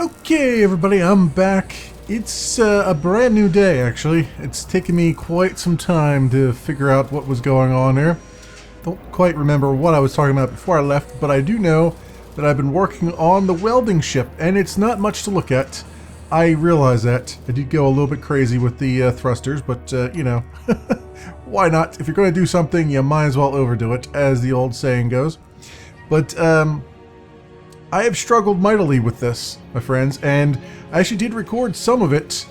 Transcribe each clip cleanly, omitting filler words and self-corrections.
Okay, everybody, I'm back. It's a brand new day, actually. It's taken me quite some time to figure out what was going on there. Don't quite remember what I was talking about before I left, but I do know that I've been working on the welding ship, and it's not much to look at. I realize that. I did go a little bit crazy with the thrusters, but, you know, why not? If you're going to do something, you might as well overdo it, as the old saying goes. But, I have struggled mightily with this, my friends, and I actually did record some of it,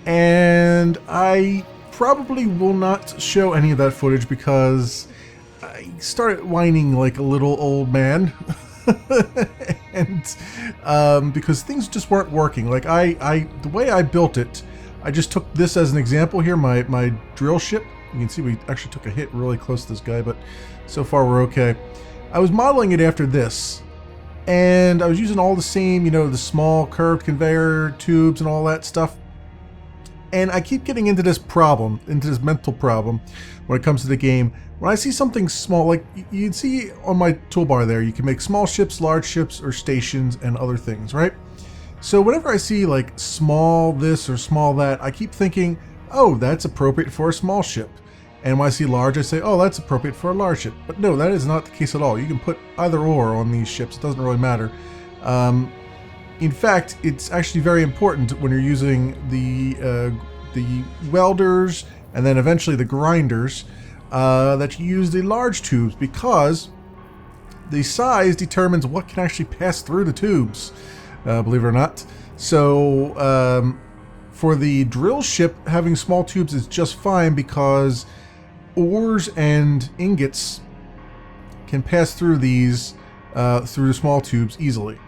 and I probably will not show any of that footage because I started whining like a little old man, and because things just weren't working. Like the way I built it, I just took this as an example here, my drill ship. You can see we actually took a hit really close to this guy, but so far we're okay. I was modeling it after this. And I was using all the same, you know, the small curved conveyor tubes and all that stuff. And I keep getting into this problem, into this mental problem when it comes to the game. When I see something small, like you'd see on my toolbar there, you can make small ships, large ships, or stations and other things, right? So whenever I see like small this or small that, I keep thinking, oh, that's appropriate for a small ship. And when I see large, I say, oh, that's appropriate for a large ship. But no, that is not the case at all. You can put either or on these ships. It doesn't really matter. In fact, it's actually very important when you're using the welders and then eventually the grinders that you use the large tubes, because the size determines what can actually pass through the tubes, believe it or not. So for the drill ship, having small tubes is just fine because ores and ingots can pass through these through the small tubes easily.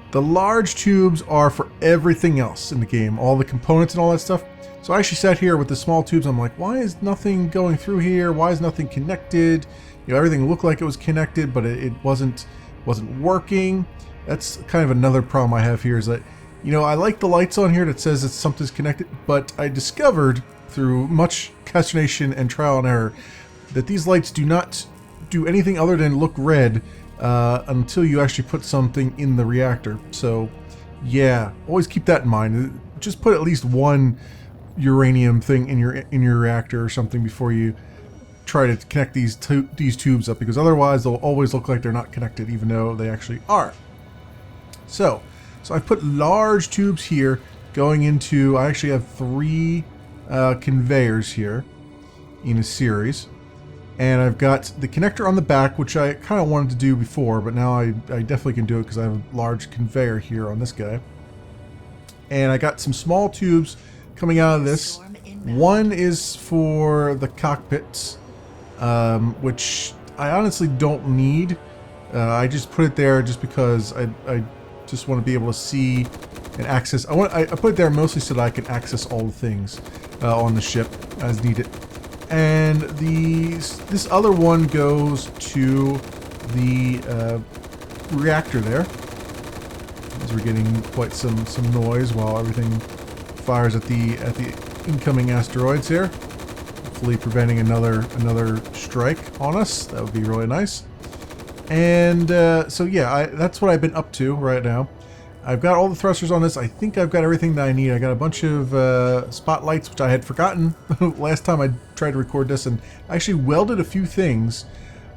The large tubes are for everything else in the game, all the components and all that stuff. So I actually sat here with the small tubes. I'm like, why is nothing going through here? Why is nothing connected? You know, everything looked like it was connected, but it wasn't working. That's kind of another problem I have here, is that, you know, I like the lights on here that says that something's connected, but I discovered through much consternation and trial and error that these lights do not do anything other than look red until you actually put something in the reactor. So yeah, always keep that in mind. Just put at least one uranium thing in your reactor or something before you try to connect these tubes up, because otherwise they'll always look like they're not connected even though they actually are. So I've put large tubes here going into, I actually have 3 conveyors here in a series, and I've got the connector on the back, which I kind of wanted to do before, but now I definitely can do it because I have a large conveyor here on this guy. And I got some small tubes coming out of this. One is for the cockpits, which I honestly don't need. I just put it there just because I just want to be able to see and access. I put it there mostly so that I can access all the things on the ship as needed. And this other one goes to the reactor there, as we're getting quite some noise while everything fires at the incoming asteroids here, hopefully preventing another strike on us. That would be really nice. And so yeah, that's what I've been up to right now. I've got all the thrusters on this. I think I've got everything that I need. I got a bunch of spotlights, which I had forgotten last time I tried to record this, and I actually welded a few things.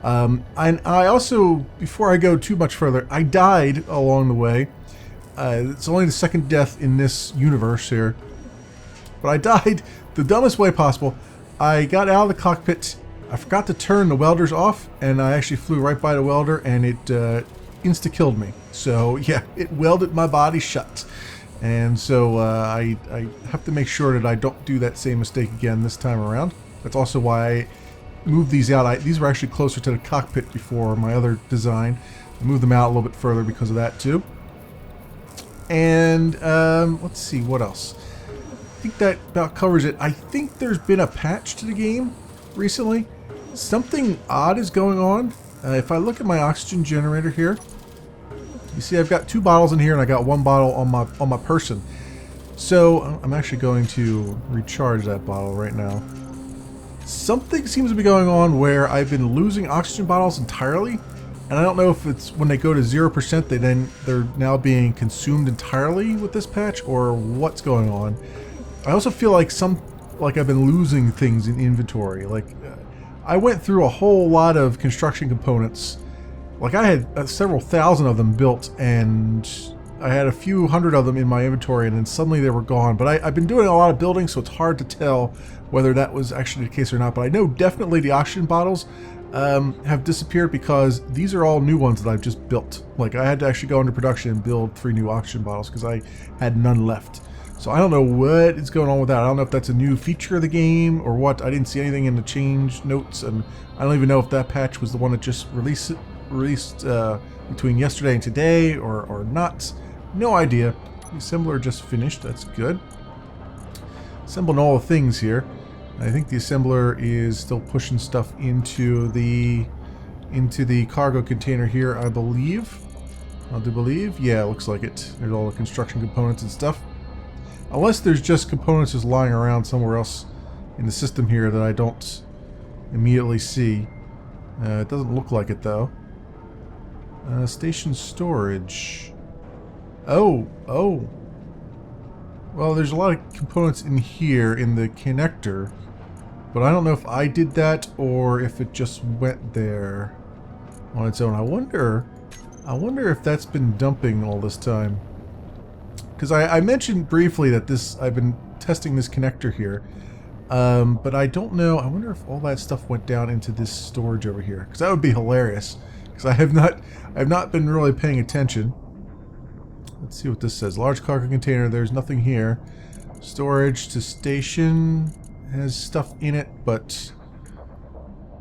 And I also, before I go too much further, I died along the way. It's only the second death in this universe here, but I died the dumbest way possible. I got out of the cockpit, I forgot to turn the welders off, and I actually flew right by the welder, and it insta-killed me. So yeah, it welded my body shut. And so I have to make sure that I don't do that same mistake again this time around. That's also why I moved these out. These were actually closer to the cockpit before my other design. I moved them out a little bit further because of that too. And let's see, what else? I think that about covers it. I think there's been a patch to the game recently. Something odd is going on. If I look at my oxygen generator here, you see I've got 2 bottles in here, and I got 1 bottle on my person. So I'm actually going to recharge that bottle right now. Something seems to be going on where I've been losing oxygen bottles entirely, And I don't know if it's when they go to 0%, they're now being consumed entirely with this patch, or what's going on. I also feel like I've been losing things in inventory. Like, I went through a whole lot of construction components. Like, I had several thousand of them built, and I had a few hundred of them in my inventory, and then suddenly they were gone. But I've been doing a lot of building, so it's hard to tell whether that was actually the case or not. But I know definitely the oxygen bottles have disappeared, because these are all new ones that I've just built. Like, I had to actually go into production and build 3 new oxygen bottles because I had none left. So I don't know what is going on with that. I don't know if that's a new feature of the game or what. I didn't see anything in the change notes, and I don't even know if that patch was the one that just released between yesterday and today or not. No idea. The assembler just finished. That's good. Assembling all the things here. I think the assembler is still pushing stuff into the cargo container here, I believe. I do believe. Yeah, it looks like it. There's all the construction components and stuff. Unless there's just components just lying around somewhere else in the system here that I don't immediately see. It doesn't look like it, though. Station storage. Oh. Well, there's a lot of components in here in the connector, but I don't know if I did that or if it just went there on its own. I wonder if that's been dumping all this time. Because I mentioned briefly that I've been testing this connector here, but I don't know. I wonder if all that stuff went down into this storage over here, because that would be hilarious. Because I have not been really paying attention. Let's see what this says. Large cargo container. There's nothing here. Storage to station has stuff in it, but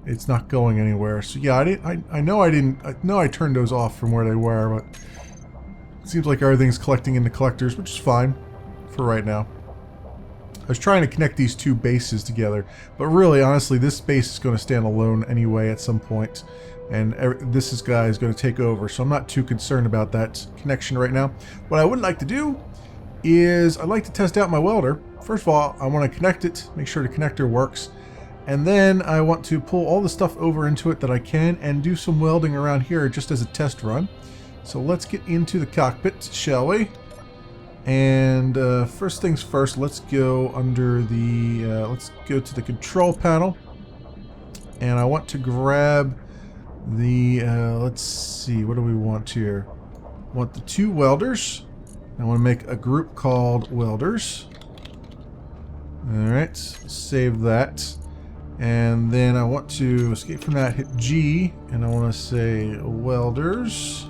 it's not going anywhere. So yeah, I know I turned those off from where they were, but it seems like everything's collecting into collectors, which is fine for right now. I was trying to connect these two bases together, but really, honestly, this base is going to stand alone anyway at some point, and this guy is going to take over, so I'm not too concerned about that connection right now. What I would like to do is I'd like to test out my welder. First of all, I want to connect it, make sure the connector works, and then I want to pull all the stuff over into it that I can and do some welding around here just as a test run. So let's get into the cockpit, shall we? And first things first, let's go under the, let's go to the control panel. And I want to grab the, let's see, what do we want here? I want the 2 welders. I want to make a group called welders. Alright, save that. And then I want to escape from that, hit G, and I want to say welders.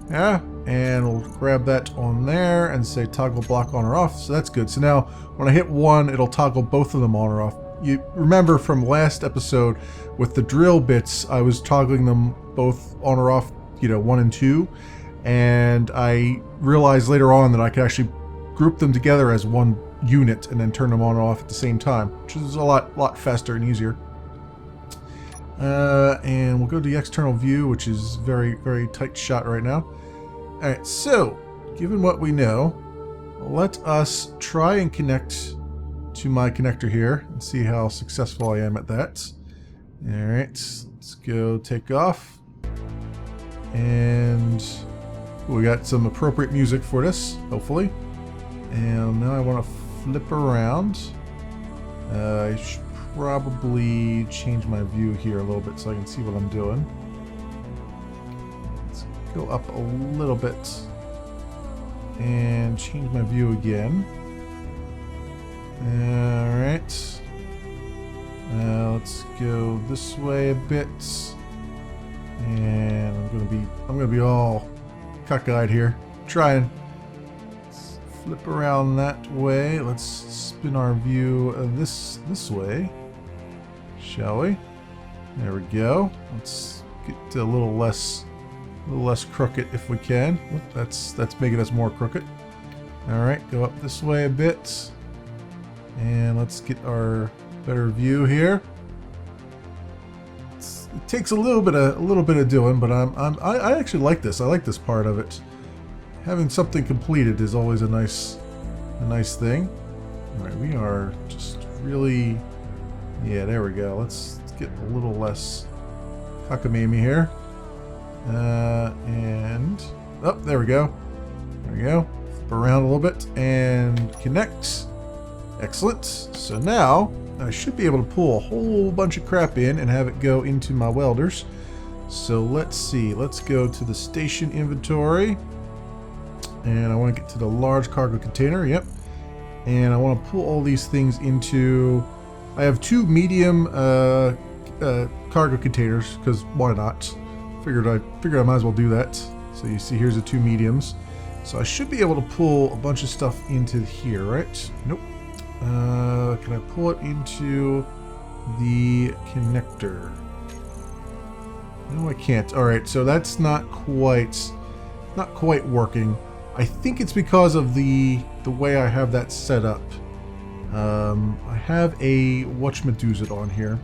Yeah, and we'll grab that on there and say toggle block on or off. So that's good. So now when I hit 1, it'll toggle both of them on or off. You remember from last episode with the drill bits, I was toggling them both on or off, 1 and 2. And I realized later on that I could actually group them together as one unit and then turn them on and off at the same time, which is a lot faster and easier. And we'll go to the external view, which is very, very tight shot right now. Alright, so, given what we know, let us try and connect to my connector here and see how successful I am at that. Alright, let's go take off. And we got some appropriate music for this, hopefully. And now I want to flip around. I should probably change my view here a little bit so I can see what I'm doing. Let's go up a little bit and change my view again. Alright. Let's go this way a bit. And I'm gonna be all cockeyed here. Trying. Let's flip around that way. Let's spin our view this way. Shall we? There we go. Let's get a little less crooked if we can. Oop, that's making us more crooked. All right, go up this way a bit, and let's get our better view here. It takes a little bit of doing, but I actually like this. I like this part of it. Having something completed is always a nice thing. All right, we are just really. Yeah, there we go. Let's get a little less cockamamie here. And oh, there we go. There we go. Flip around a little bit and connect. Excellent. So now I should be able to pull a whole bunch of crap in and have it go into my welders. So let's see. Let's go to the station inventory. And I want to get to the large cargo container. Yep. And I want to pull all these things into... I have 2 medium cargo containers, because why not? Figured I might as well do that. So you see here's the 2 mediums. So I should be able to pull a bunch of stuff into here, right? Nope. Can I pull it into the connector? No, I can't. Alright, so that's not quite working. I think it's because of the way I have that set up. I have a whatchamadoozit on here.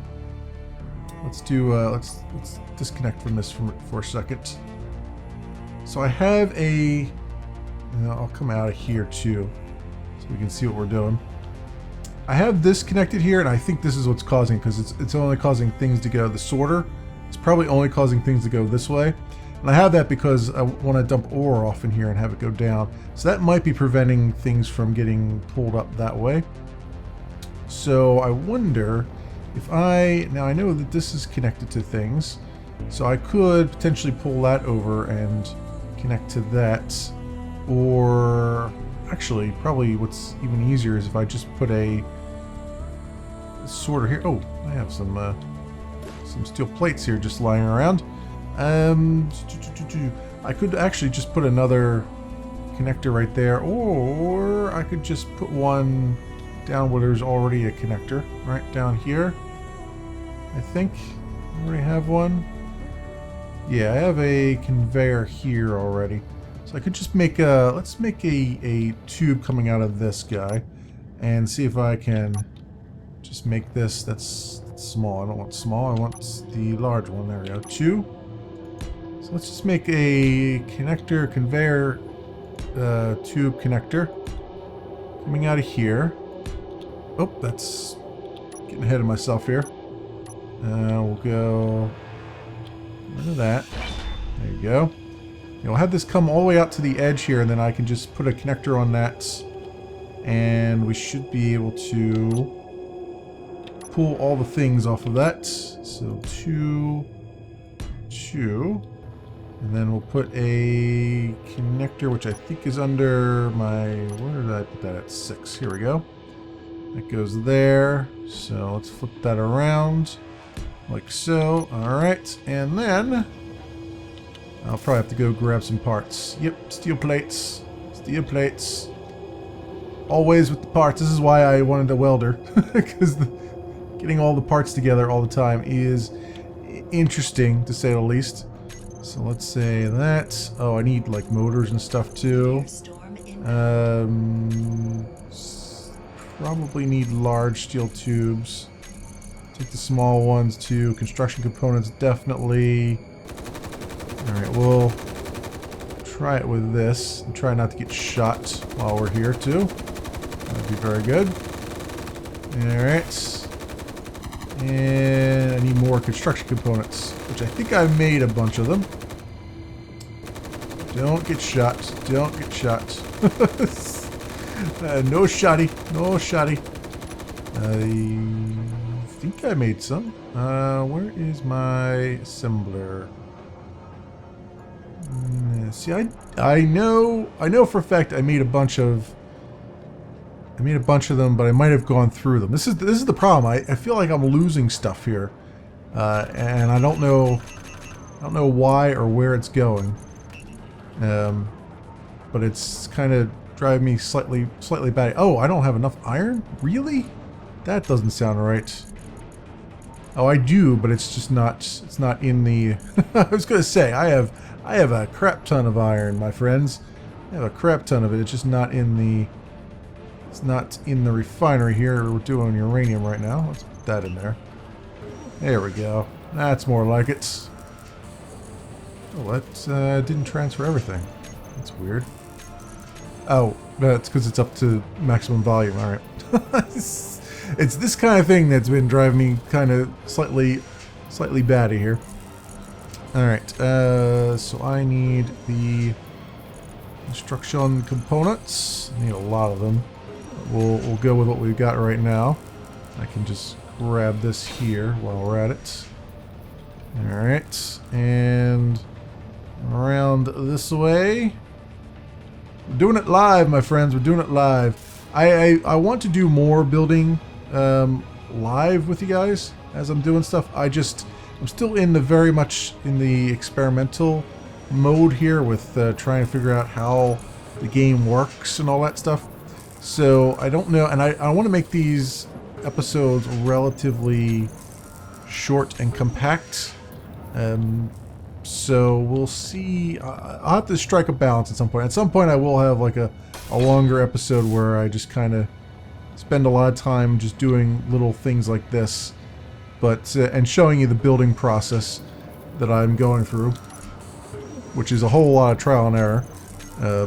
Let's do let's disconnect from this for a second. So I have a I'll come out of here too so we can see what we're doing. I have this connected here, and I think this is what's causing, because it's only causing things to go, the sorter, it's probably only causing things to go this way. And I have that because I want to dump ore off in here and have it go down. So that might be preventing things from getting pulled up that way. So I wonder if now I know that this is connected to things, so I could potentially pull that over and connect to that. Or actually, probably what's even easier is if I just put a sorter here. Oh, I have some steel plates here just lying around. I could actually just put another connector right there, or I could just put one down where there's already a connector, right down here. I think I already have one. Yeah, I have a conveyor here already. So I could just make let's make a tube coming out of this guy and see if I can just make this, that's small. I don't want small, I want the large one. There we go, 2. So let's just make a conveyor tube connector coming out of here. Oh, that's getting ahead of myself here. We'll go rid of that. There you go. I'll have this come all the way out to the edge here, and then I can just put a connector on that, and we should be able to pull all the things off of that. So 2, and then we'll put a connector, which I think is under my, where did I put that at? 6. Here we go. That goes there. So let's flip that around like so. All right, and then I'll probably have to go grab some parts. Yep, steel plates. Steel plates. Always with the parts. This is why I wanted a welder. Because getting all the parts together all the time is interesting, to say the least. So let's say that. Oh, I need like motors and stuff too. Probably need large steel tubes. Take the small ones too. Construction components, definitely. Alright, we'll try it with this and try not to get shot while we're here too. That'd be very good. Alright. And I need more construction components, which I think I made a bunch of them. Don't get shot. Don't get shot. No shotty. No shotty. I think I made some. Where is my assembler? See, I know for a fact I made a bunch of them, but I might have gone through them. This is the problem. I feel like I'm losing stuff here, and I don't know why or where it's going. But it's kind of driving me slightly bad. Oh, I don't have enough iron? Really? That doesn't sound right. Oh, I do, but it's just not. It's not in the. I was gonna say I have a crap ton of iron, my friends. I have a crap ton of it. It's just not in the. It's not in the refinery here. We're doing uranium right now. Let's put that in there. There we go. That's more like it. Oh, that didn't transfer everything. That's weird. Oh, that's because it's up to maximum volume. All right. It's this kind of thing that's been driving me kind of slightly batty here. Alright, so I need the construction components. I need a lot of them. We'll go with what we've got right now. I can just grab this here while we're at it. Alright, and around this way. We're doing it live, my friends. We're doing it live. I want to do more building live with you guys as I'm doing stuff. I'm still in the very much in the experimental mode here with trying to figure out how the game works and all that stuff. So I don't know, and I want to make these episodes relatively short and compact. So we'll see. I'll have to strike a balance at some point. At some point I will have like a longer episode where I just kind of spend a lot of time just doing little things like this, but and showing you the building process that I'm going through, which is a whole lot of trial and error,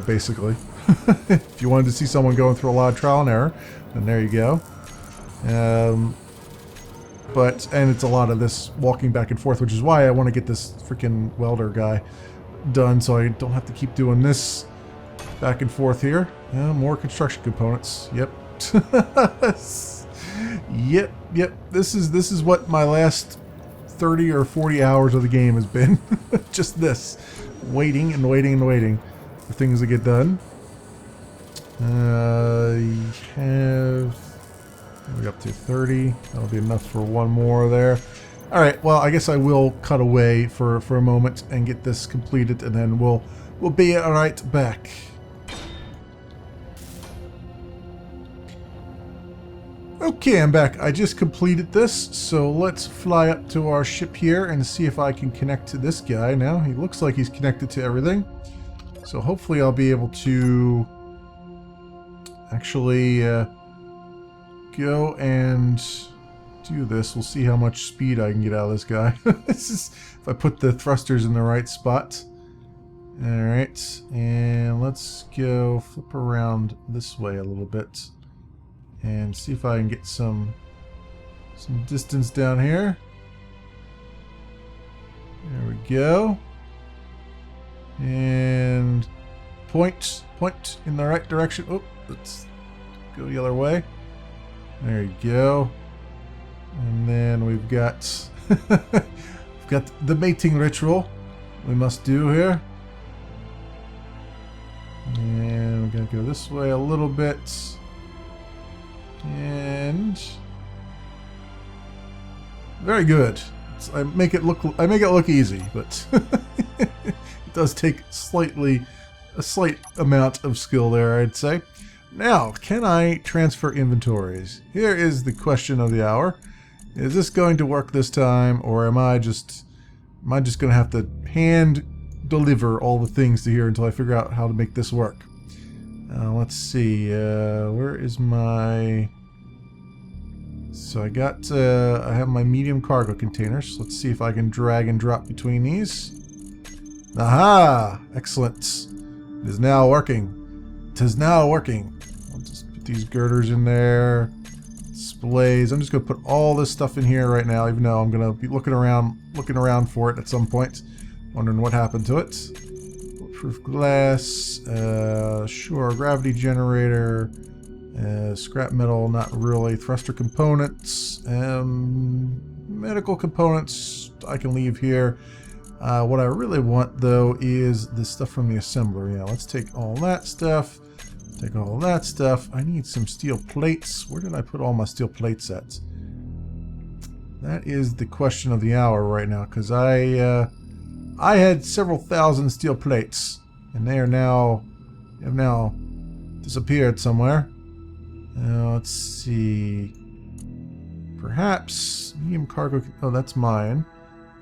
basically. If you wanted to see someone going through a lot of trial and error, then there you go. And it's a lot of this walking back and forth, which is why I want to get this freaking welder guy done, so I don't have to keep doing this back and forth here. More construction components. Yep. Yep. This is what my last 30 or 40 hours of the game has been. Just this. Waiting and waiting and waiting for things to get done. We're up to 30. That'll be enough for one more there. Alright, well, I guess I will cut away for a moment and get this completed, and then we'll be alright back. Okay, I'm back. I just completed this, so let's fly up to our ship here and see if I can connect to this guy now. He looks like he's connected to everything. So hopefully I'll be able to actually go and do this. We'll see how much speed I can get out of this guy. This is if I put the thrusters in the right spot. Alright, and let's go flip around this way a little bit and see if I can get some distance down here. There we go. And point in the right direction. Oh, let's go the other way. There you go. And then we've got we've got the mating ritual we must do here. And we're gonna go this way a little bit. And very good. I make it look easy, but it does take a slight amount of skill there, I'd say. Now, can I transfer inventories? Here is the question of the hour. Is this going to work this time, or am I just going to have to hand deliver all the things to here until I figure out how to make this work? Let's see. Where is my... So I have my medium cargo containers. Let's see if I can drag and drop between these. Aha! Excellent. It is now working. It is now working. I'll just put these girders in there. Displays. I'm just going to put all this stuff in here right now, even though I'm going to be looking around for it at some point. Wondering what happened to it. Bulletproof glass. Sure, gravity generator. Scrap metal, not really. Thruster components. Medical components I can leave here. What I really want, though, is the stuff from the assembler. Yeah, let's take all that stuff. Take all that stuff. I need some steel plates. Where did I put all my steel plates at? That is the question of the hour right now, because I had several thousand steel plates, and they have now disappeared somewhere. Let's see. Perhaps medium cargo. Oh, that's mine.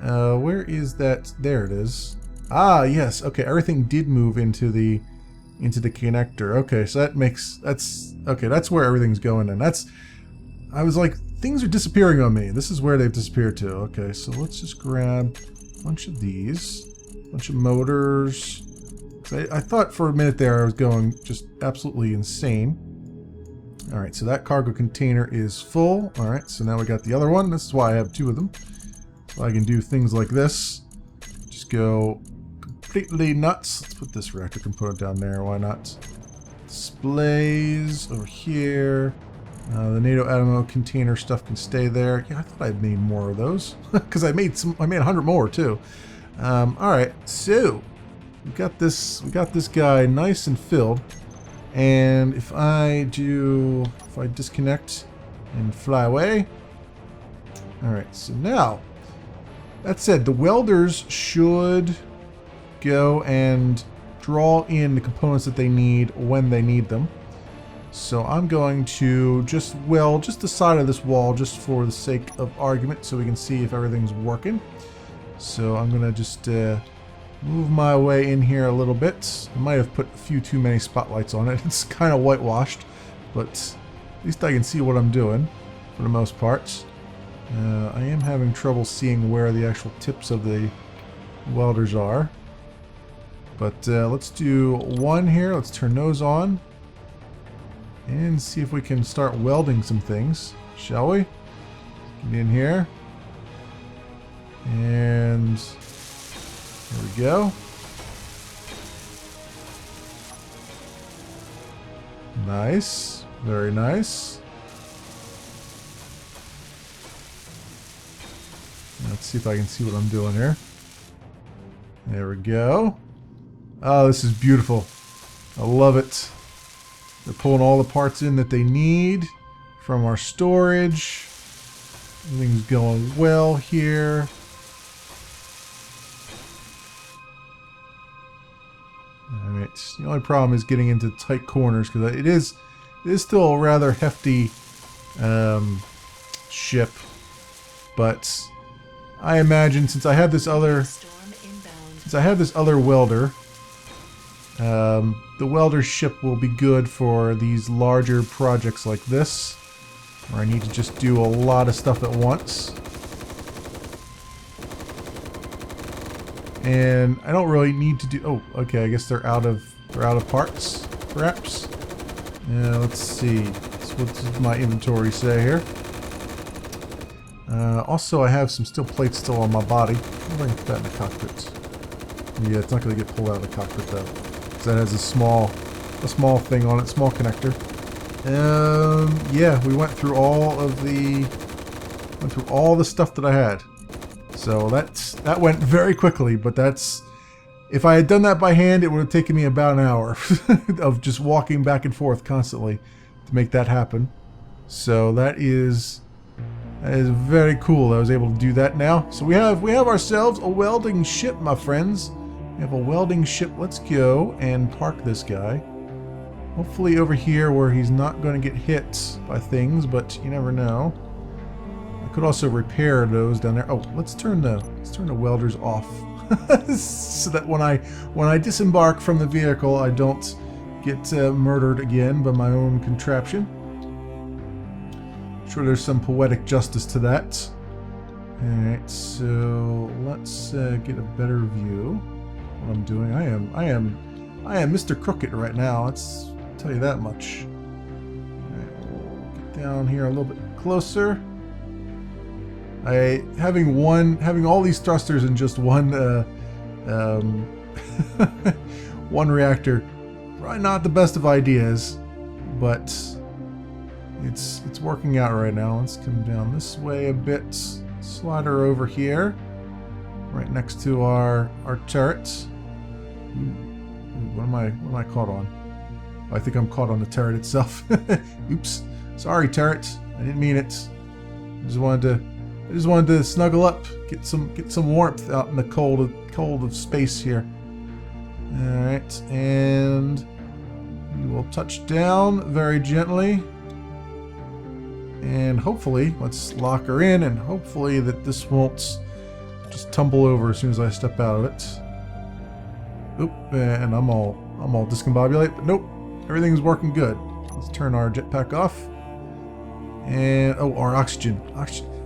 Where is that? There it is. Ah, yes. Okay, everything did move into the connector. Okay, so that's where everything's going, and I was like, things are disappearing on me. This is where they've disappeared to. Okay, so let's just grab a bunch of these, bunch of motors. I thought for a minute there I was going just absolutely insane. All right, so that cargo container is full. All right, so now we got the other one. This is why I have two of them. So I can do things like this. Just go completely nuts. Let's put this reactor component down there. Why not? Displays over here. The NATO ammo container stuff can stay there. Yeah, I thought I made more of those because I made 100 more too. All right, so we got this guy nice and filled. And if I disconnect and fly away. All right, so now that said, the welders should go and draw in the components that they need when they need them. So I'm going to just weld just the side of this wall just for the sake of argument so we can see if everything's working. So I'm going to just move my way in here a little bit. I might have put a few too many spotlights on it. It's kind of whitewashed, but at least I can see what I'm doing for the most part. I am having trouble seeing where the actual tips of the welders are. But let's do one here. Let's turn those on. And see if we can start welding some things. Shall we? Get in here. And there we go. Nice. Very nice. Let's see if I can see what I'm doing here. There we go. Oh, this is beautiful. I love it. They're pulling all the parts in that they need from our storage. Everything's going well here. Alright, the only problem is getting into tight corners because it is still a rather hefty ship, but I imagine since I have this other welder, the welder ship will be good for these larger projects like this, where I need to just do a lot of stuff at once. And I don't really need to do. Oh, okay. I guess they're out of parts, perhaps. Yeah. Let's see. What does my inventory say here? Also, I have some steel plates still on my body. I'm going to put that in the cockpit. Yeah, it's not going to get pulled out of the cockpit though, because that has a small thing on it, small connector. Yeah, we went through all the stuff that I had. So that went very quickly, but if I had done that by hand, it would have taken me about an hour of just walking back and forth constantly to make that happen. So that is very cool. I was able to do that now. So we have ourselves a welding ship, my friends. We have a welding ship. Let's go and park this guy. Hopefully over here where he's not going to get hit by things, but you never know. I could also repair those down there. Oh, let's turn the welders off so that when I disembark from the vehicle, I don't get murdered again by my own contraption. I'm sure there's some poetic justice to that. All right, so let's get a better view. What I'm doing, I am Mr. Crooked right now. Let's tell you that much. All right, we'll get down here a little bit closer. Having all these thrusters in just one one reactor, probably not the best of ideas, but it's working out right now. Let's come down this way a bit, slide her over here, right next to our turret. What am I caught on? I think I'm caught on the turret itself. Oops, sorry turret, I didn't mean it. I just wanted to snuggle up, get some warmth out in the cold of space here. All right, and we will touch down very gently, and hopefully, let's lock her in, and hopefully that this won't just tumble over as soon as I step out of it. Oop, and I'm all discombobulated, but nope, everything's working good. Let's turn our jetpack off, and oh, our oxygen.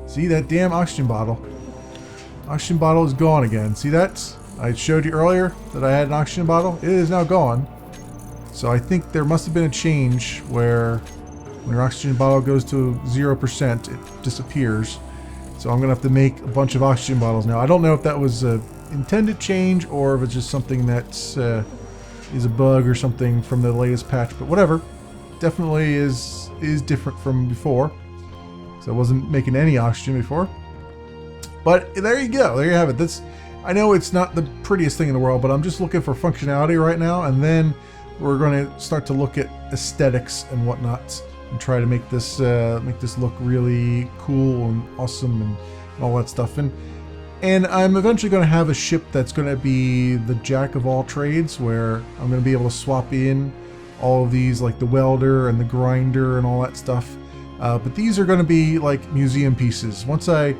See that damn oxygen bottle? Oxygen bottle is gone again. See that? I showed you earlier that I had an oxygen bottle. It is now gone. So I think there must have been a change where when your oxygen bottle goes to 0%, it disappears. So I'm gonna have to make a bunch of oxygen bottles now. I don't know if that was intended change or if it's just something that's is a bug or something from the latest patch. But whatever, definitely is different from before. So I wasn't making any oxygen before. But there you go. There you have it. I know it's not the prettiest thing in the world, but I'm just looking for functionality right now, and then we're going to start to look at aesthetics and whatnot, and try to make this look really cool and awesome and all that stuff. And I'm eventually going to have a ship that's going to be the jack of all trades, where I'm going to be able to swap in all of these, like the welder and the grinder and all that stuff. But these are going to be like museum pieces. Once I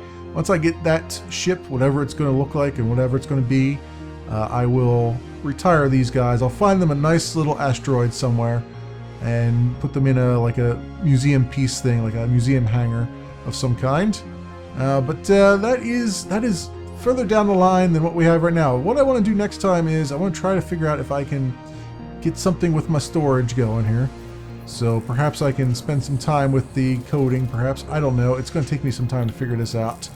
get that ship, whatever it's going to look like and whatever it's going to be, I will retire these guys. I'll find them a nice little asteroid somewhere and put them in a museum piece thing, like a museum hangar of some kind. But that is further down the line than what we have right now. What I want to do next time is I want to try to figure out if I can get something with my storage going here. So perhaps I can spend some time with the coding, perhaps. I don't know. It's going to take me some time to figure this out.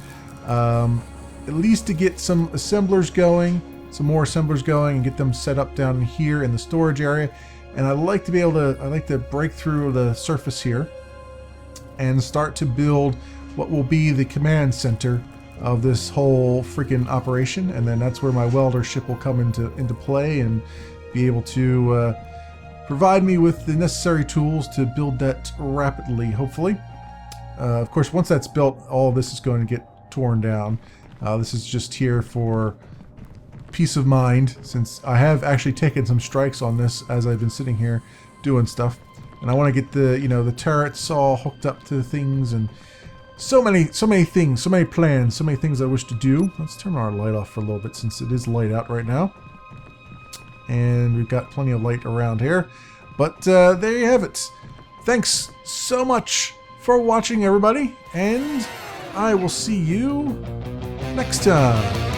At least to get some assemblers going, some more assemblers going, and get them set up down here in the storage area. And I like to break through the surface here and start to build what will be the command center of this whole freaking operation. And then that's where my welder ship will come into play and be able to provide me with the necessary tools to build that rapidly, hopefully. Of course, once that's built, all of this is going to get torn down. This is just here for peace of mind, since I have actually taken some strikes on this as I've been sitting here doing stuff. And I want to get the turrets all hooked up to things, and so many things, so many plans, so many things I wish to do. Let's turn our light off for a little bit since it is light out right now. And we've got plenty of light around here. But there you have it. Thanks so much for watching, everybody, and I will see you next time.